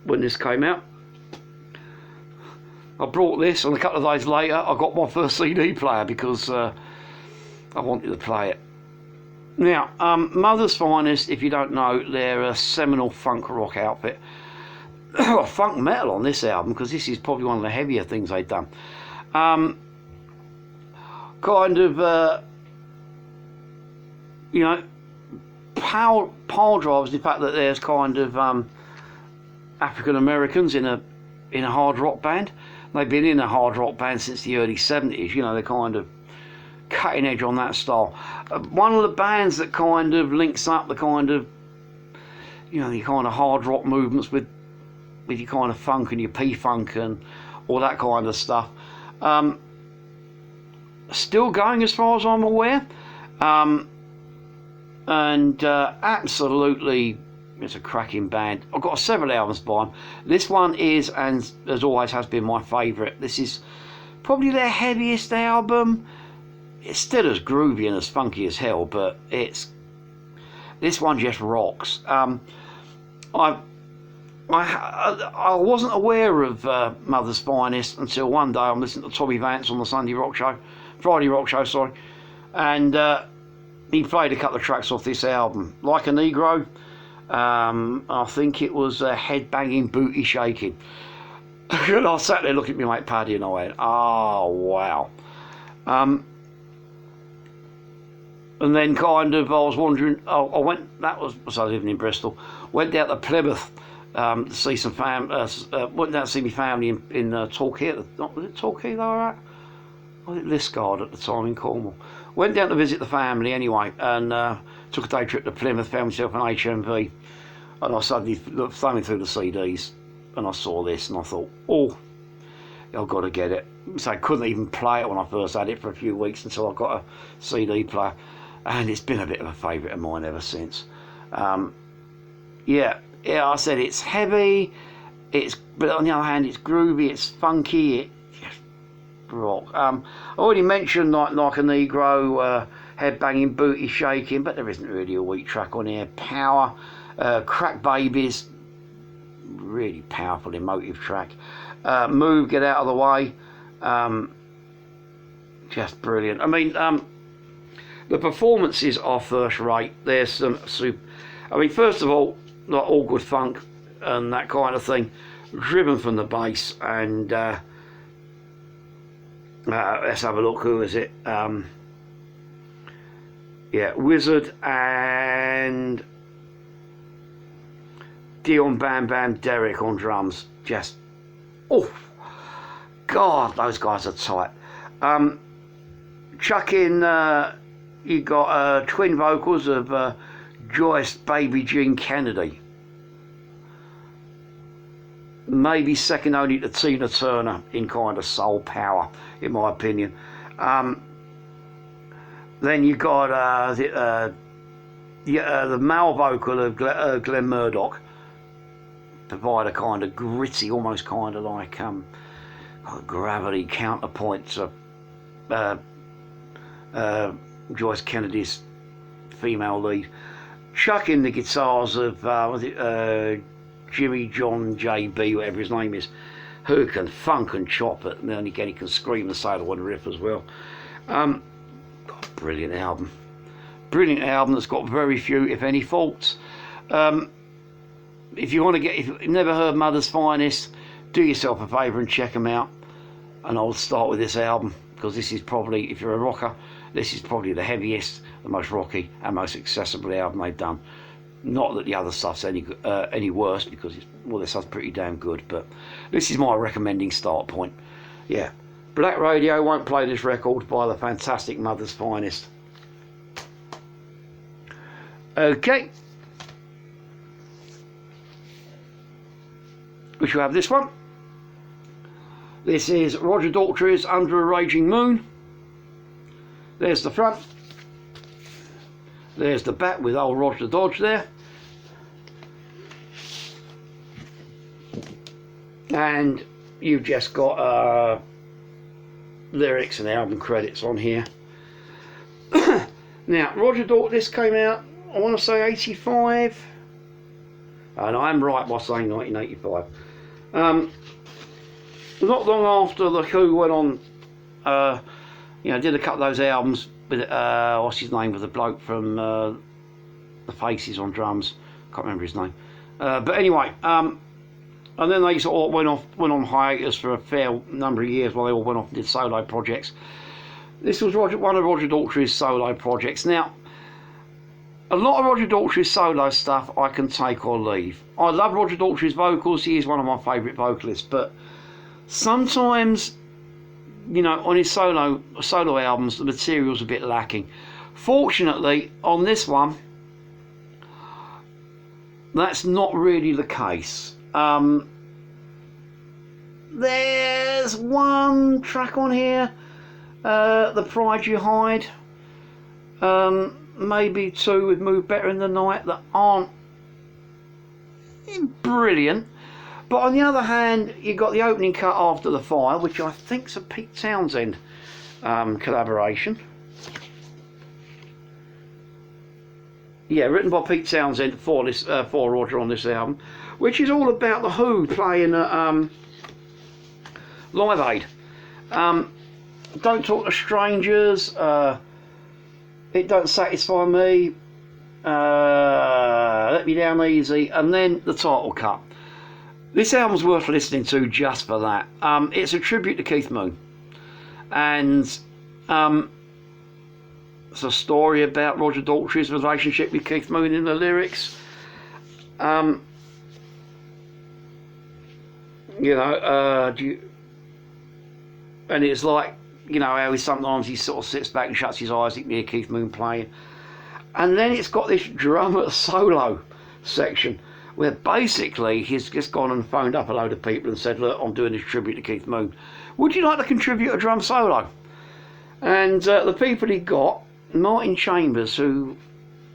Speaker 1: when this came out. I brought this, and a couple of days later I got my first CD player because I wanted to play it. Now, Mother's Finest, if you don't know, they're a seminal funk rock outfit. Funk metal on this album, because this is probably one of the heavier things they've done. Kind of, you know, pile drivers, the fact that there's kind of African Americans in a hard rock band. They've been in a hard rock band since the early 70s. You know, they're kind of cutting edge on that style. One of the bands that kind of links up the kind of, you know, the kind of hard rock movements with your kind of funk and your P-funk and all that kind of stuff. Still going as far as I'm aware. and absolutely, it's a cracking band. I've got several albums by them. This one is, and as always has been, my favourite. This is probably their heaviest album. It's still as groovy and as funky as hell, but this one just rocks. I wasn't aware of Mother's Finest until one day I'm listening to Tommy Vance on the Friday Rock Show, sorry, and he played a couple of tracks off this album, Like a Negro. I think it was Head Banging, Booty Shaking. And I sat there looking at my mate Paddy and I went, oh wow. And then kind of I was wondering, I went, I was living in Bristol, went down to Plymouth to see some went down to see my family in Torquay. Was it Torquay they were at? Was it Liscard at the time in Cornwall? Went down to visit the family anyway, and took a day trip to Plymouth, found myself an HMV, and I suddenly looked thumbing through the CDs, and I saw this, and I thought, oh, I've got to get it. So I couldn't even play it when I first had it for a few weeks until I got a CD player, and it's been a bit of a favourite of mine ever since. Yeah, I said it's heavy, but on the other hand, it's groovy, it's funky, rock. I already mentioned like a Negro, Head Banging, Booty Shaking, but there isn't really a weak track on here. Power, Crack Babies, really powerful, emotive track. Move, Get Out of the Way, just brilliant. I mean, the performances are first rate. There's some I mean, first of all, like all good funk and that kind of thing, driven from the bass, and let's have a look. Who is it? Yeah, Wizard and Dion Bam Bam Derek on drums. Just, oh, God, those guys are tight. Chuck in, you got twin vocals of Joyce Baby Jean Kennedy. Maybe second only to Tina Turner in kind of soul power, in my opinion. Then you got the male vocal of Glenn Murdoch, provide a kind of gritty, almost kind of like gravity counterpoint to Joyce Kennedy's female lead. Chuck in the guitars of Jimmy John JB, whatever his name is, who can funk and chop it, and then again he can scream and say the one riff as well. Brilliant album. Brilliant album that's got very few, if any, faults. If you want to if you've never heard Mother's Finest, do yourself a favour and check them out. And I'll start with this album, because this is probably, if you're a rocker, this is probably the heaviest, the most rocky, and most accessible album they've done. Not that the other stuff's any worse, because this stuff's pretty damn good, but this is my recommending start point. Yeah, Black Radio won't play this record by the fantastic Mother's Finest. Okay, we shall have this one. This is Roger Daltrey's Under a Raging Moon. There's the front. There's the back with old Roger Dodge there. And you've just got lyrics and album credits on here. Now, Roger Daltrey, this came out, I want to say 85. And I'm right by saying 1985. Not long after the Who went on, did a couple of those albums with, what's his name, with the bloke from the Faces on drums. Can't remember his name. But anyway, and then they sort of went on hiatus for a fair number of years while they all went off and did solo projects. This was one of Roger Daltrey's solo projects. Now, a lot of Roger Daltrey's solo stuff I can take or leave. I love Roger Daltrey's vocals. He is one of my favourite vocalists, but sometimes, on his solo albums, the material's a bit lacking. Fortunately, on this one, that's not really the case. There's one track on here, The Pride You Hide. maybe two would move better in the night that aren't brilliant. But on the other hand, you've got the opening cut After the Fire, which I think's a Pete Townshend collaboration. Yeah, written by Pete Townshend for Roger on this album, which is all about the Who playing at Live Aid. Don't Talk to Strangers, It Don't Satisfy Me, Let Me Down Easy, and then the title cut. This album's worth listening to just for that. It's a tribute to Keith Moon, and it's a story about Roger Daltrey's relationship with Keith Moon in the lyrics. You know, and it's like, you know, how sometimes he sort of sits back and shuts his eyes near Keith Moon playing. And then it's got this drummer solo section where basically he's just gone and phoned up a load of people and said, look, I'm doing this tribute to Keith Moon. Would you like to contribute a drum solo? And the people he got, Martin Chambers, who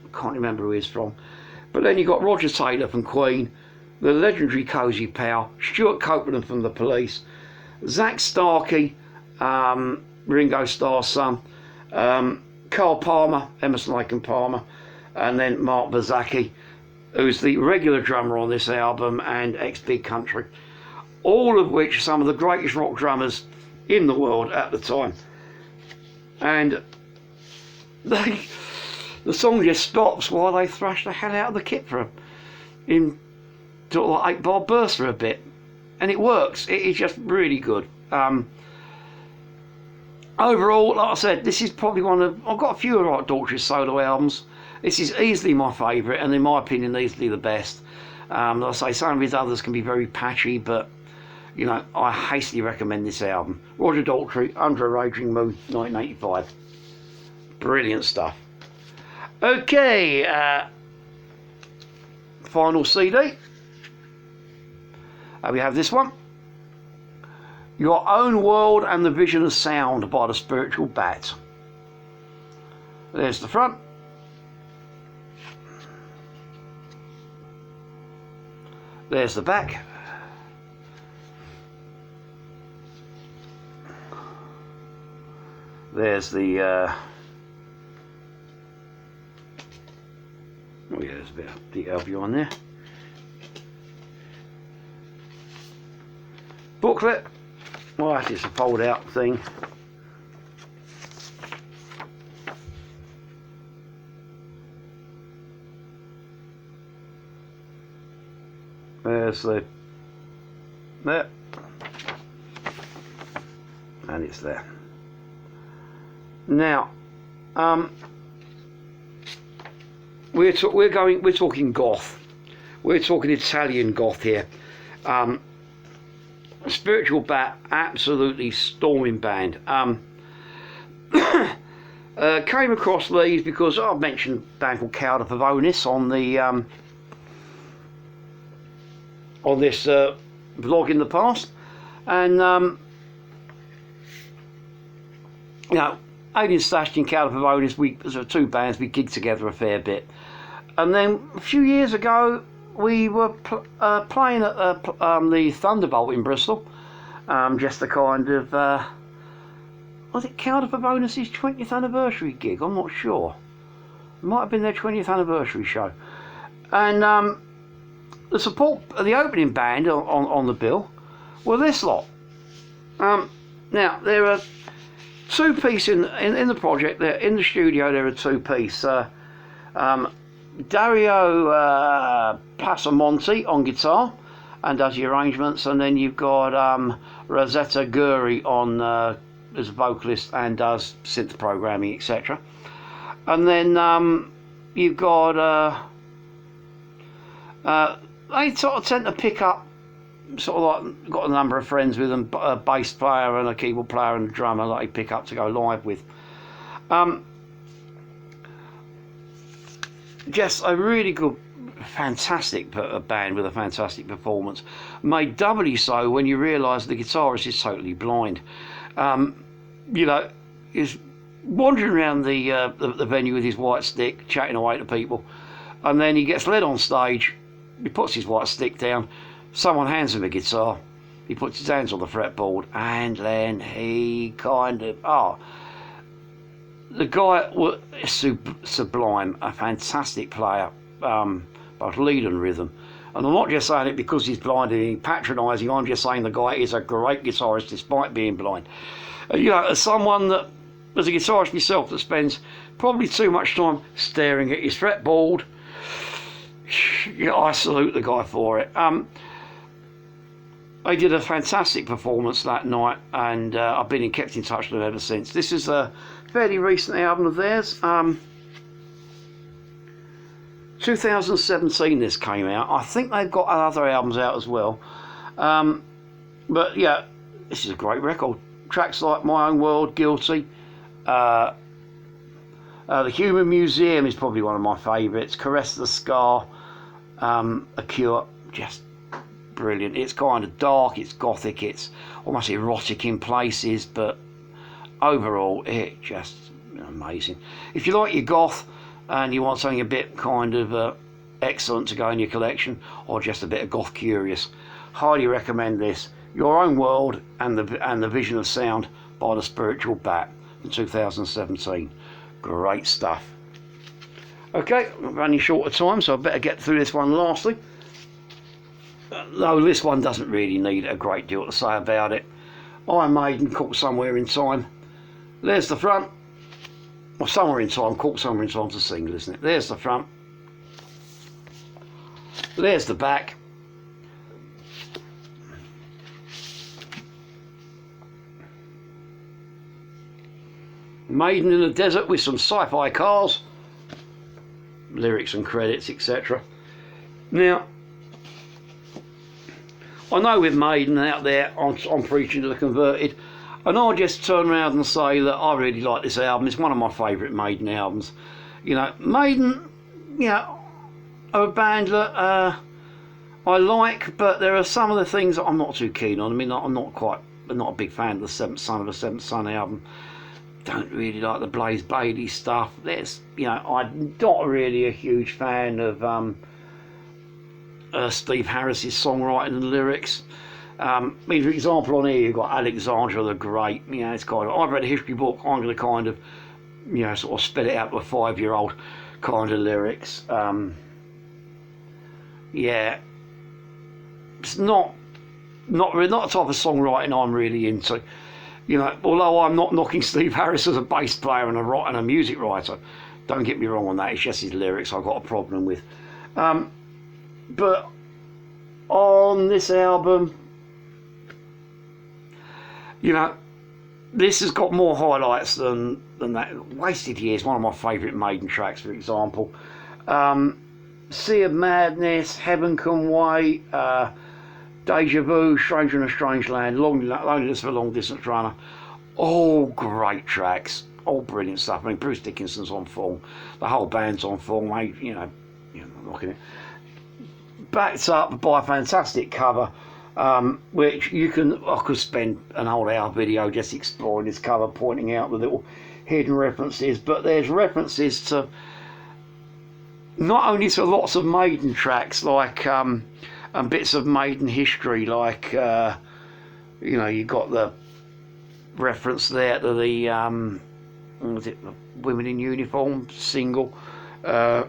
Speaker 1: I can't remember who he's from, but then you got Roger Taylor from Queen, the legendary Cozy Powell, Stuart Copeland from The Police, Zach Starkey, Ringo Starr's son, Carl Palmer, Emerson Lake and Palmer, and then Mark Bazzacchi, who's the regular drummer on this album, and ex-Big Country, all of which are some of the greatest rock drummers in the world at the time. And the song just stops while they thrash the hell out of the kit for him in sort of like 8-bar bursts for a bit, and it works. It is just really good. Overall, like I said, this is probably one of, I've got a few of Daltrey's solo albums. This is easily my favourite, and in my opinion, easily the best. Like I say, some of his others can be very patchy, but you know, I hastily recommend this album. Roger Daltrey, Under a Raging Moon, 1985. Brilliant stuff. Okay, final CD. We have this one. Your Own World and the Vision of Sound by the Spiritual Bat. There's the front. There's the back. There's the oh yeah, there's a bit of detail behind there. Booklet. Well, that's just a fold out thing. There's the there, and it's there. Now, we're talking goth. We're talking Italian goth here. Spiritual Bat, absolutely storming band. Came across these because I've mentioned a band called Cowder Pavonis on the on this vlog in the past, and you know, Alien Stashed and Cowder Pavonis, we, as two bands, we gigged together a fair bit. And then a few years ago, we were playing at the Thunderbolt in Bristol, just a kind of, was it Cowder Pavonis' 20th anniversary gig? I'm not sure. It might have been their 20th anniversary show. And the support, the opening band on the bill were this lot. Now, there are two-piece in the project. There in the studio. There are two-piece. Dario Passamonte on guitar and does the arrangements, and then you've got Rosetta Guri on as a vocalist and does synth programming, etc. And then you've got they sort of tend to pick up, sort of like, got a number of friends with them, a bass player and a keyboard player and a drummer that they pick up to go live with. Just a really good, fantastic band with a fantastic performance, made doubly so when you realise the guitarist is totally blind. You know, is wandering around the venue with his white stick, chatting away to people, and then he gets led on stage. He puts his white stick down. Someone hands him a guitar. He puts his hands on the fretboard, and then he kind of the guy was sublime, a fantastic player, both lead and rhythm. And I'm not just saying it because he's blind and he's patronising. I'm just saying the guy is a great guitarist despite being blind. You know, as someone that, as a guitarist myself, that spends probably too much time staring at his fretboard, you know, I salute the guy for it. They did a fantastic performance that night, and I've been kept in touch with them ever since. This is a fairly recent album of theirs. 2017 this came out. I think they've got other albums out as well. But yeah, this is a great record. Tracks like My Own World, Guilty. The Human Museum is probably one of my favourites. Caress the Scar, A Cure, just brilliant. It's kind of dark, it's gothic, it's almost erotic in places, but overall it just amazing. If you like your goth and you want something a bit kind of excellent to go in your collection, or just a bit of goth curious, highly recommend this. Your Own World and the Vision of Sound by the Spiritual Bat in 2017. Great stuff. Okay, I'm running short of time, so I better get through this one lastly. Though this one doesn't really need a great deal to say about it. Iron Maiden, Caught Somewhere in Time. There's the front. Well, Somewhere in Time, Caught Somewhere in Time's a single, isn't it? There's the front. There's the back. Maiden in the desert with some sci-fi cars. Lyrics and credits, etc. Now, I know with Maiden out there, I'm preaching to the converted, and I'll just turn around and say that I really like this album. It's one of my favourite Maiden albums. You know, Maiden, you know, are a band that I like, but there are some of the things that I'm not too keen on. I mean, I'm not a big fan of the Seventh Son album. Don't really like the Blaze Bayley stuff. There's, you know, I'm not really a huge fan of Steve Harris's songwriting and lyrics. I mean, for example, on here you've got Alexandra the Great. You know, it's kind of, I've read a history book, I'm going to kind of, you know, sort of spit it out to a 5-year-old kind of lyrics. Yeah, it's not the type of songwriting I'm really into. You know, although I'm not knocking Steve Harris as a bass player and a music writer, don't get me wrong on that. It's just his lyrics I've got a problem with. But on this album, you know, this has got more highlights than that. Wasted Years, one of my favourite Maiden tracks, for example. Sea of Madness, Heaven Can Wait, Deja Vu, Stranger in a Strange Land, Loneliness of a Long Distance Runner. All great tracks, all brilliant stuff. I mean, Bruce Dickinson's on form, the whole band's on form, you know, rocking it. Backed up by a fantastic cover, which I could spend an whole hour video just exploring this cover, pointing out the little hidden references, but there's references to not only to lots of Maiden tracks, like and bits of Maiden history, like you know, you got the reference there to the what was it, the Women in Uniform single. Try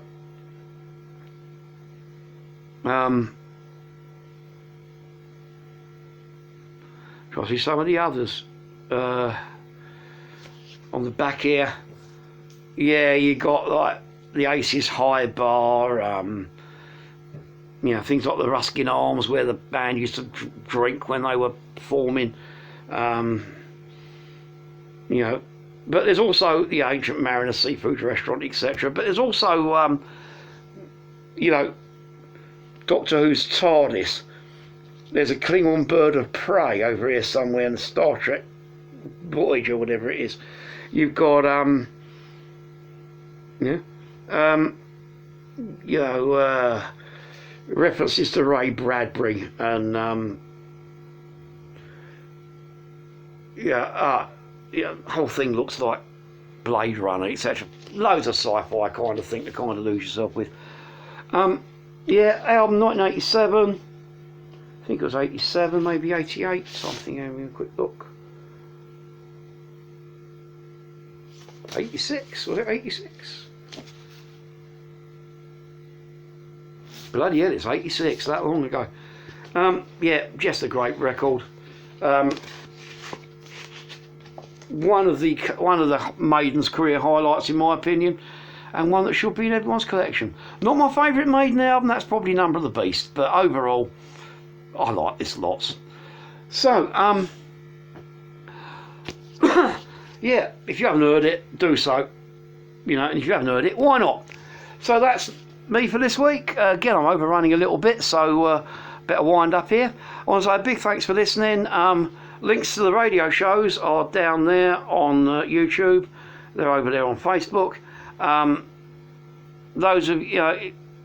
Speaker 1: to see some of the others on the back here. Yeah, you got like the Aces High Bar, you know, things like the Ruskin Arms where the band used to drink when they were performing, you know. But there's also the Ancient Mariner Seafood Restaurant, etc. But there's also, you know, Doctor Who's TARDIS. There's a Klingon bird of prey over here somewhere in the Star Trek Voyager, whatever it is. You've got, yeah, you know, references to Ray Bradbury and yeah, the whole thing looks like Blade Runner, etc. Loads of sci-fi kind of thing to kind of lose yourself with. Yeah, album 1987. I think it was 87, maybe 88. Something. Having a quick look. 86, was it 86? Bloody hell, it's 86, that long ago. Yeah, just a great record. One of the Maiden's career highlights, in my opinion, and one that should be in everyone's collection. Not my favourite Maiden album, that's probably Number of the Beast, but overall, I like this lots. So, yeah, if you haven't heard it, do so. You know, and if you haven't heard it, why not? So that's me for this week. Again, I'm overrunning a little bit, so better wind up here. I want to say a big thanks for listening. Links to the radio shows are down there on YouTube. They're over there on Facebook. Those of you know,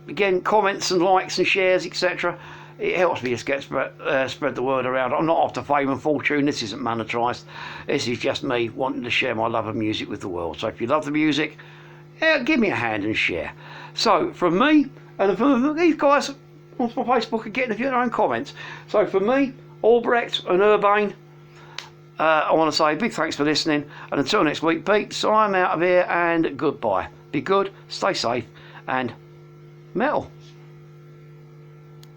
Speaker 1: again, comments and likes and shares, etc. It helps me just get spread the word around. I'm not after fame and fortune. This isn't monetised. This is just me wanting to share my love of music with the world. So if you love the music, give me a hand and share. So from me, and from these guys on my Facebook are getting a few of their own comments. So from me, Albrecht and Urbane, I want to say big thanks for listening. And until next week, peeps, I'm out of here and goodbye. Be good, stay safe, and metal.